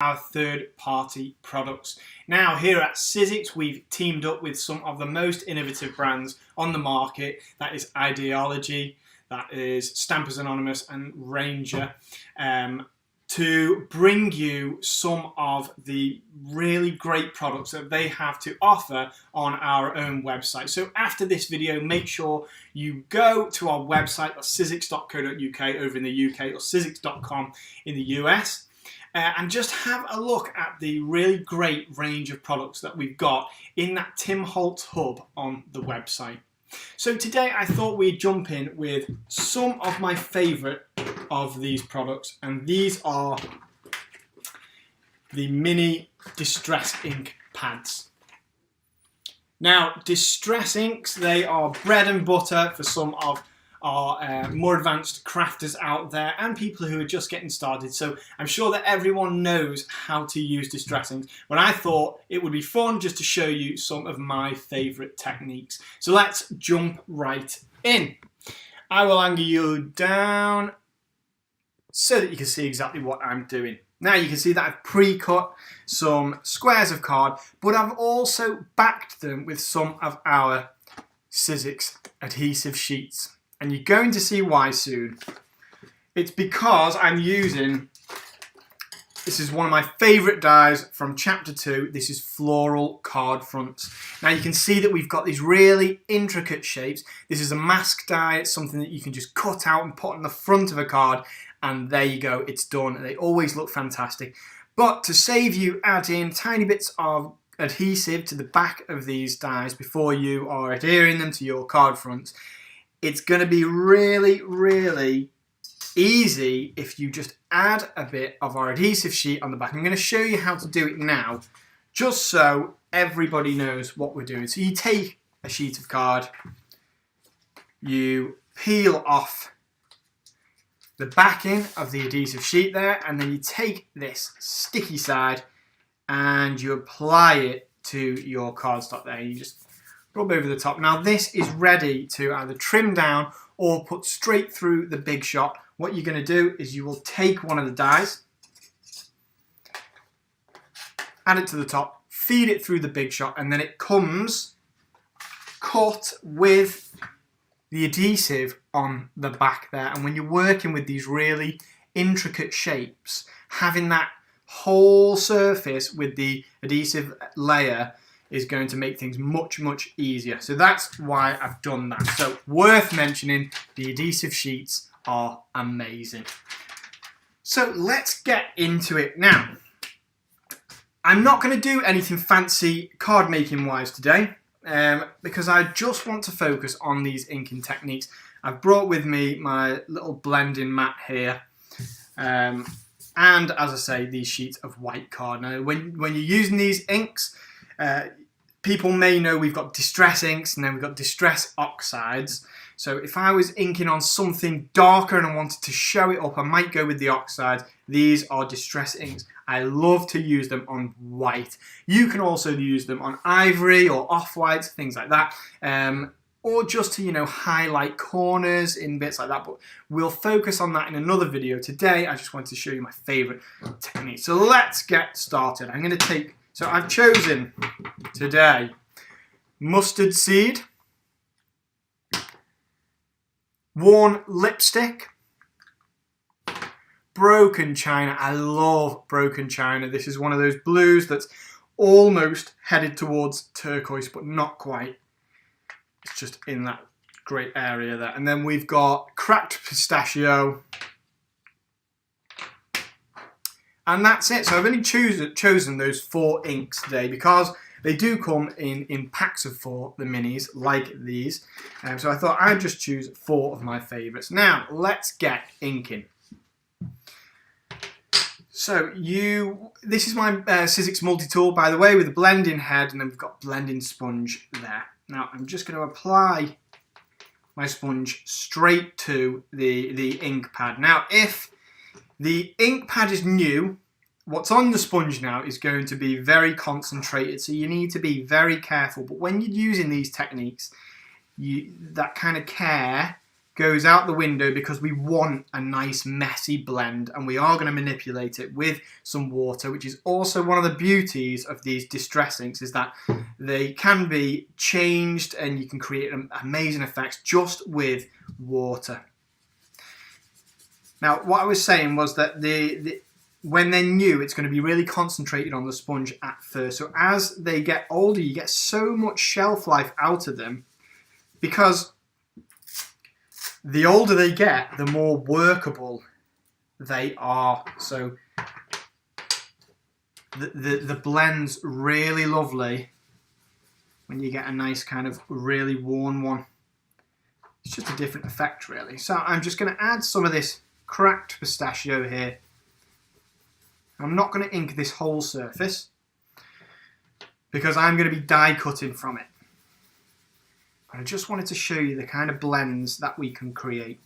our third-party products. Now here at Sizzix we've teamed up with some of the most innovative brands on the market. That is Ideology, that is Stampers Anonymous and Ranger, to bring you some of the really great products that they have to offer on our own website. So after this video, make sure you go to our website, that's sizzix.co.uk over in the UK, or sizzix.com in the US, and just have a look at the really great range of products that we've got in that Tim Holtz hub on the website. So today I thought we'd jump in with some of my favourite of these products, and these are the mini distress ink pads. Now, distress inks, they are bread and butter for some of our more advanced crafters out there and people who are just getting started. So I'm sure that everyone knows how to use distress inks, but I thought it would be fun just to show you some of my favourite techniques. So let's jump right in. I will angle you down so that you can see exactly what I'm doing. Now you can see that I've pre-cut some squares of card, but I've also backed them with some of our Sizzix adhesive sheets. And you're going to see why soon. It's because I'm using, this is one of my favourite dies from chapter 2, this is floral card fronts. Now you can see that we've got these really intricate shapes. This is a mask die, it's something that you can just cut out and put on the front of a card, and there you go, it's done. They always look fantastic. But to save you adding tiny bits of adhesive to the back of these dies before you are adhering them to your card fronts, it's going to be really, really easy if you just add a bit of our adhesive sheet on the back. I'm going to show you how to do it now, just so everybody knows what we're doing. So you take a sheet of card, you peel off the backing of the adhesive sheet there, and then you take this sticky side and you apply it to your cardstock there. You just rub over the top. Now this is ready to either trim down or put straight through the big shot. What you're going to do is you will take one of the dies, add it to the top, feed it through the big shot, and then it comes cut with the adhesive on the back there. And when you're working with these really intricate shapes, having that whole surface with the adhesive layer is going to make things much, much easier. So that's why I've done that. So worth mentioning, the adhesive sheets are amazing. So let's get into it now. I'm not going to do anything fancy card making wise today because I just want to focus on these inking techniques. I've brought with me my little blending mat here. And as I say, these sheets of white card. Now when you're using these inks, people may know we've got distress inks and then we've got distress oxides. So if I was inking on something darker and I wanted to show it up, I might go with the oxides. These are distress inks. I love to use them on white. You can also use them on ivory or off-white, things like that. Or just to, you know, highlight corners in bits like that. But we'll focus on that in another video. Today, I just wanted to show you my favourite technique. So let's get started. I'm going to take, so I've chosen today mustard seed, worn lipstick, broken china. I love broken china. This is one of those blues that's almost headed towards turquoise, but not quite. It's just in that great area there. And then we've got cracked pistachio. And that's it. So I've only chosen those 4 inks today because they do come in packs of 4, the minis, like these. So I thought I'd just choose 4 of my favourites. Now, let's get inking. So this is my Sizzix multi-tool, by the way, with a blending head, and then we've got blending sponge there. Now I'm just going to apply my sponge straight to the ink pad. Now if the ink pad is new, what's on the sponge now is going to be very concentrated, so you need to be very careful. But when you're using these techniques, that kind of care goes out the window because we want a nice messy blend, and we are going to manipulate it with some water, which is also one of the beauties of these distress inks, is that they can be changed and you can create amazing effects just with water. Now, what I was saying was that when they're new, it's going to be really concentrated on the sponge at first. So as they get older, you get so much shelf life out of them, because the older they get, the more workable they are. So the blend's really lovely when you get a nice kind of really worn one. It's just a different effect, really. So I'm just going to add some of this cracked pistachio here. I'm not going to ink this whole surface because I'm going to be die cutting from it. But I just wanted to show you the kind of blends that we can create.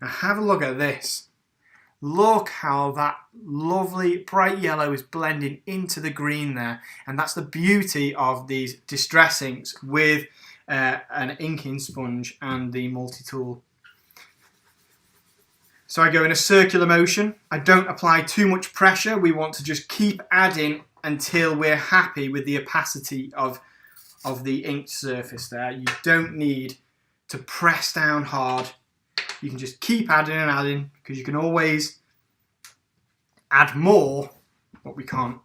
Now have a look at this. Look how that lovely bright yellow is blending into the green there. And that's the beauty of these distress inks with an inking sponge and the multi-tool. So I go in a circular motion. I don't apply too much pressure. We want to just keep adding until we're happy with the opacity of the inked surface there. You don't need to press down hard. You can just keep adding and adding, because you can always add more, but we can't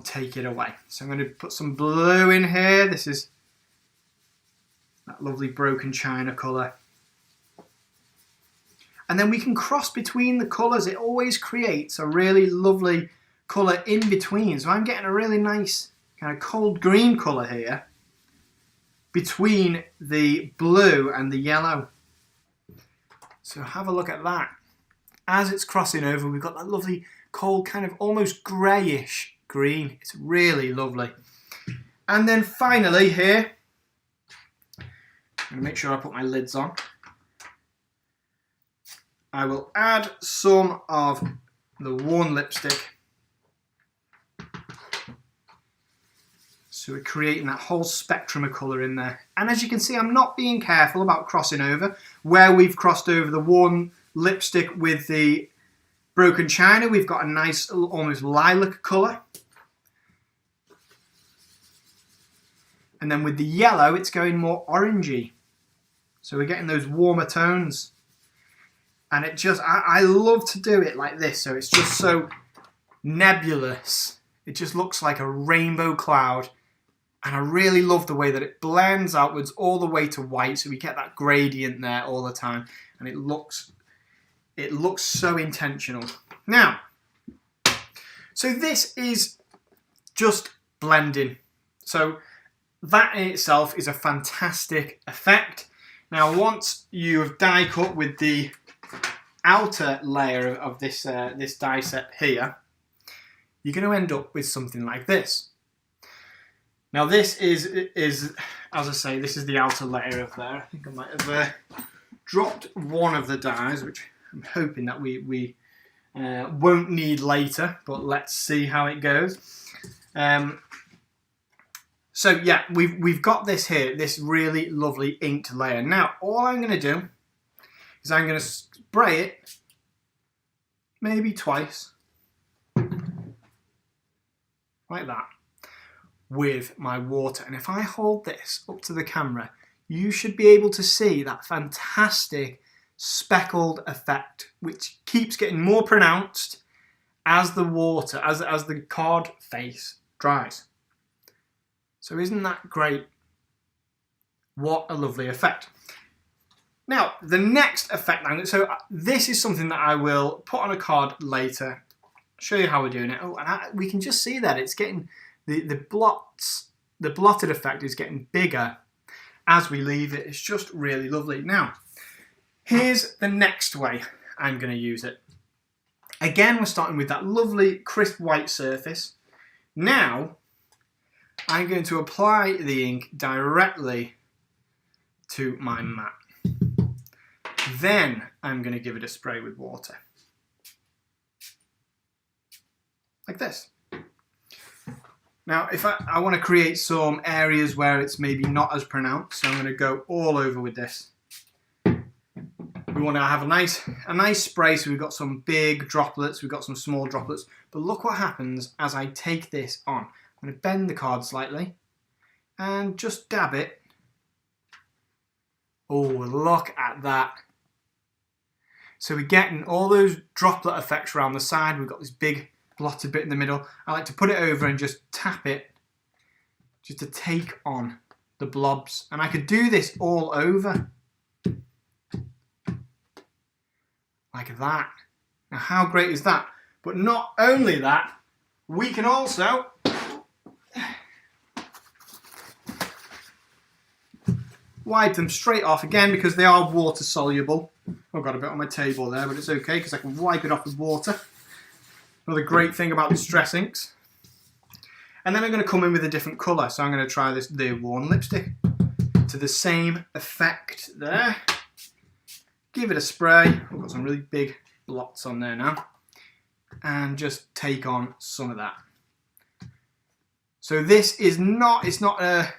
take it away. So I'm going to put some blue in here. This is that lovely broken china colour. And then we can cross between the colours. It always creates a really lovely colour in between. So I'm getting a really nice kind of cold green colour here between the blue and the yellow. So have a look at that. As it's crossing over, we've got that lovely cold kind of almost greyish green. It's really lovely. And then finally here, I'm going to make sure I put my lids on. I will add some of the worn lipstick. So we're creating that whole spectrum of colour in there. And as you can see, I'm not being careful about crossing over. Where we've crossed over the worn lipstick with the broken china, we've got a nice almost lilac colour. And then with the yellow, it's going more orangey. So we're getting those warmer tones. And it just, I love to do it like this. So it's just so nebulous. It just looks like a rainbow cloud. And I really love the way that it blends outwards all the way to white. So we get that gradient there all the time. And it looks so intentional. Now, so this is just blending. So that in itself is a fantastic effect. Now, once you have die cut with the outer layer of this this die set here, you're going to end up with something like this. Now this is as I say, this is the outer layer of there. I think I might have dropped one of the dies, which I'm hoping that we won't need later, but let's see how it goes. So yeah, we've got this here, this really lovely inked layer. Now all I'm going to do is I'm going to spray it maybe twice, like that, with my water. And if I hold this up to the camera, you should be able to see that fantastic speckled effect, which keeps getting more pronounced as the water, as the card face dries. So isn't that great? What a lovely effect. Now, the next effect, so this is something that I will put on a card later, show you how we're doing it. Oh, and we can just see that it's getting, the blotted effect is getting bigger as we leave it. It's just really lovely. Now, here's the next way I'm going to use it. Again, we're starting with that lovely crisp white surface. Now, I'm going to apply the ink directly to my mat. Then I'm going to give it a spray with water. Like this. Now, if I want to create some areas where it's maybe not as pronounced, so I'm going to go all over with this. want to have a nice spray, so we've got some big droplets, we've got some small droplets. But look what happens as I take this on. I'm going to bend the card slightly and just dab it. Oh, look at that. So we're getting all those droplet effects around the side. We've got this big blotted bit in the middle. I like to put it over and just tap it just to take on the blobs. And I could do this all over. Like that. Now how great is that? But not only that, we can also wipe them straight off again because they are water soluble. I've got a bit on my table there, but it's okay because I can wipe it off with water. Another great thing about distress inks. And then I'm going to come in with a different colour. So I'm going to try this The Worn lipstick to the same effect there. Give it a spray. I've got some really big blots on there now. And just take on some of that. So this is not, it's not a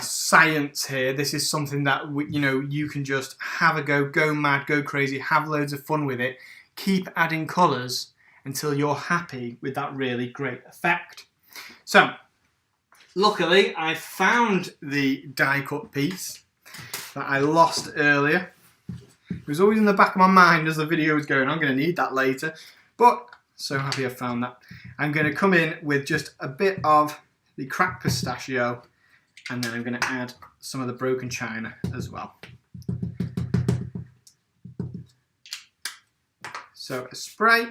science here. This is something that you can just have a go mad, go crazy, have loads of fun with it. Keep adding colours until you're happy with that really great effect. So, luckily I found the die cut piece that I lost earlier. It was always in the back of my mind as the video was going. I'm going to need that later, but so happy I found that. I'm going to come in with just a bit of the cracked pistachio, and then I'm going to add some of the broken china as well. So a spray,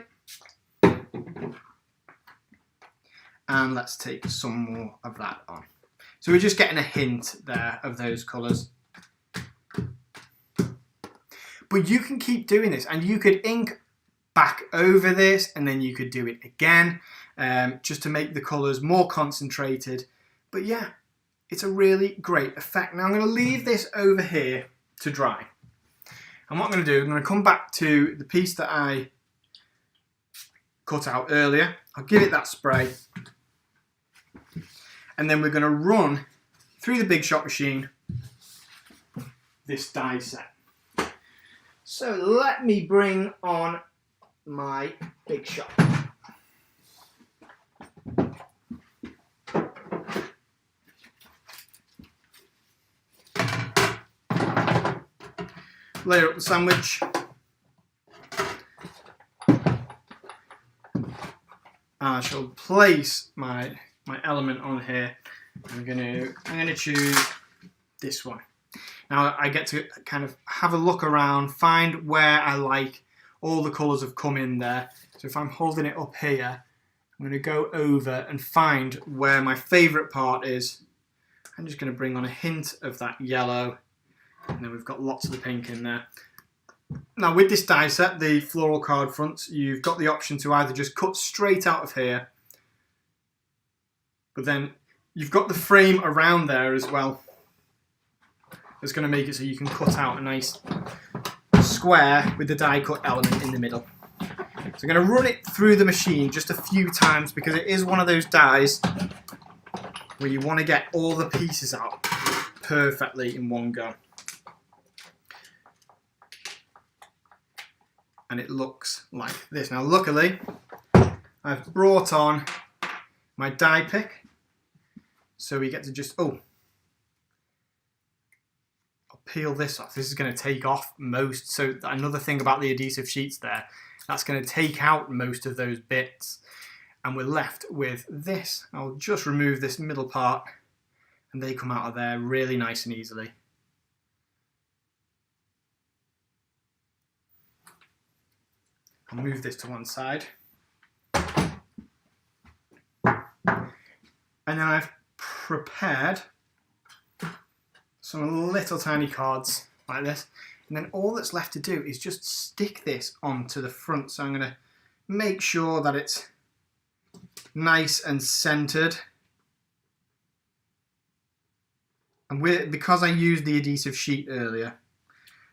and let's take some more of that on. So we're just getting a hint there of those colours. But you can keep doing this, and you could ink back over this, and then you could do it again, just to make the colours more concentrated. But yeah, it's a really great effect. Now I'm going to leave this over here to dry. And what I'm going to do, I'm going to come back to the piece that I cut out earlier. I'll give it that spray. And then we're going to run through the Big Shot machine this die set. So let me bring on my Big Shot. Layer up the sandwich. I shall place my element on here. I'm gonna choose this one. Now I get to kind of have a look around, find where I like all the colours have come in there. So if I'm holding it up here, I'm going to go over and find where my favourite part is. I'm just going to bring on a hint of that yellow, and then we've got lots of the pink in there. Now with this die set, the floral card fronts, you've got the option to either just cut straight out of here, but then you've got the frame around there as well. It's going to make it so you can cut out a nice square with the die cut element in the middle. So I'm going to run it through the machine just a few times because it is one of those dies where you want to get all the pieces out perfectly in one go. And it looks like this. Now luckily I've brought on my die pick, so we get to just, peel this off. This is going to take off most, so another thing about the adhesive sheets there, that's going to take out most of those bits, and we're left with this. I'll just remove this middle part and they come out of there really nice and easily. I'll move this to one side, and then I've prepared some little tiny cards like this, and then all that's left to do is just stick this onto the front. So I'm going to make sure that it's nice and centered, and because I used the adhesive sheet earlier,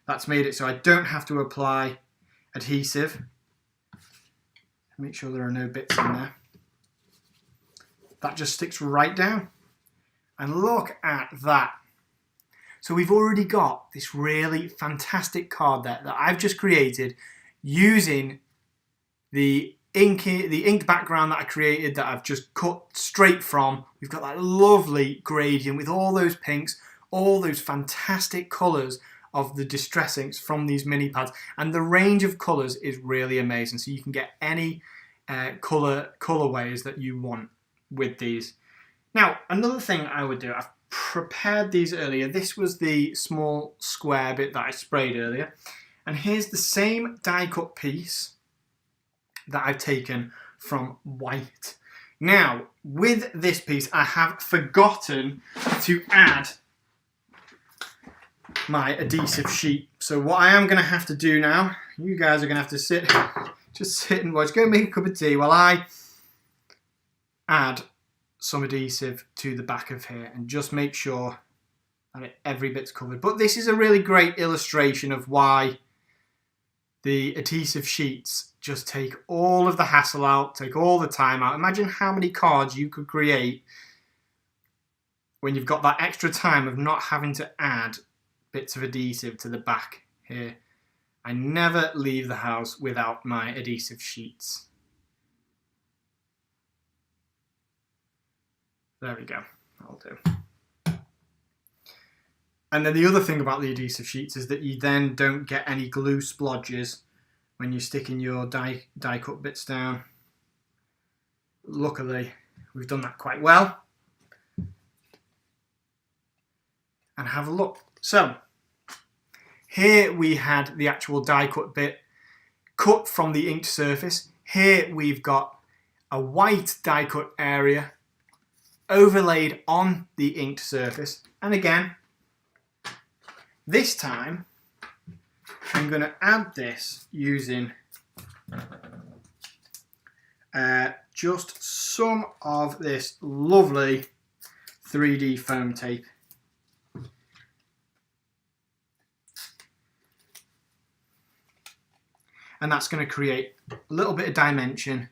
that's made it so I don't have to apply adhesive. Make sure there are no bits in there. That just sticks right down, and look at that. So we've already got this really fantastic card there that I've just created using the inked background that I created that I've just cut straight from. We've got that lovely gradient with all those pinks, all those fantastic colours of the distress inks from these mini pads, and the range of colours is really amazing. So you can get any colorways that you want with these. Now, another thing I would do, I've prepared these earlier. This was the small square bit that I sprayed earlier, and here's the same die cut piece that I've taken from white. Now, with this piece, I have forgotten to add my adhesive sheet. So what I am going to have to do now, you guys are going to have to just sit and watch. Go make a cup of tea while I add some adhesive to the back of here and just make sure that every bit's covered. But this is a really great illustration of why the adhesive sheets just take all of the hassle out, take all the time out. Imagine how many cards you could create when you've got that extra time of not having to add bits of adhesive to the back here. I never leave the house without my adhesive sheets. There we go, that'll do. And then the other thing about the adhesive sheets is that you then don't get any glue splodges when you're sticking your die cut bits down. Luckily, we've done that quite well. And have a look. So, here we had the actual die cut bit cut from the inked surface. Here we've got a white die cut area overlaid on the inked surface. And again, this time I'm going to add this using just some of this lovely 3D foam tape. And that's going to create a little bit of dimension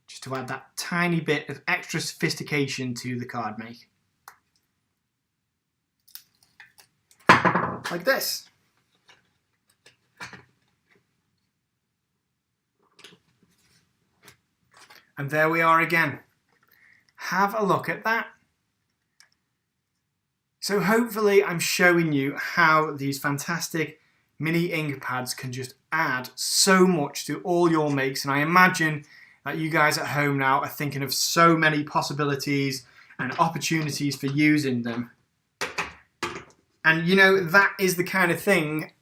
just to add that tiny bit of extra sophistication to the card make. Like this. And there we are again. Have a look at that. So hopefully I'm showing you how these fantastic mini ink pads can just add so much to all your makes, and I imagine that you guys at home now are thinking of so many possibilities and opportunities for using them. And you know, that is the kind of thing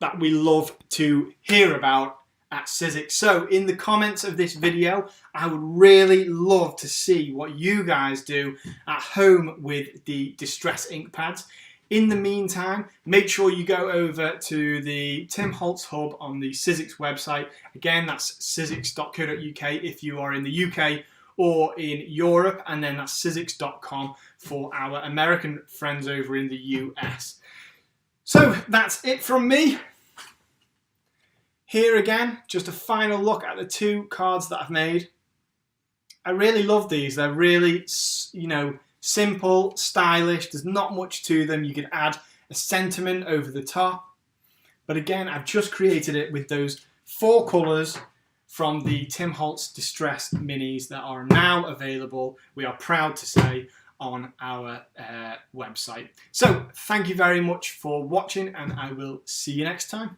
that we love to hear about at Sizzix. So in the comments of this video, I would really love to see what you guys do at home with the distress ink pads. In the meantime, make sure you go over to the Tim Holtz Hub on the Sizzix website. Again, that's sizzix.co.uk if you are in the UK or in Europe, and then that's sizzix.com for our American friends over in the US. So that's it from me. Here again, just a final look at the two cards that I've made. I really love these. They're really, you know, simple, stylish. There's not much to them. You can add a sentiment over the top. But again, I've just created it with those 4 colours from the Tim Holtz Distress Minis that are now available, we are proud to say, on our website. So thank you very much for watching, and I will see you next time.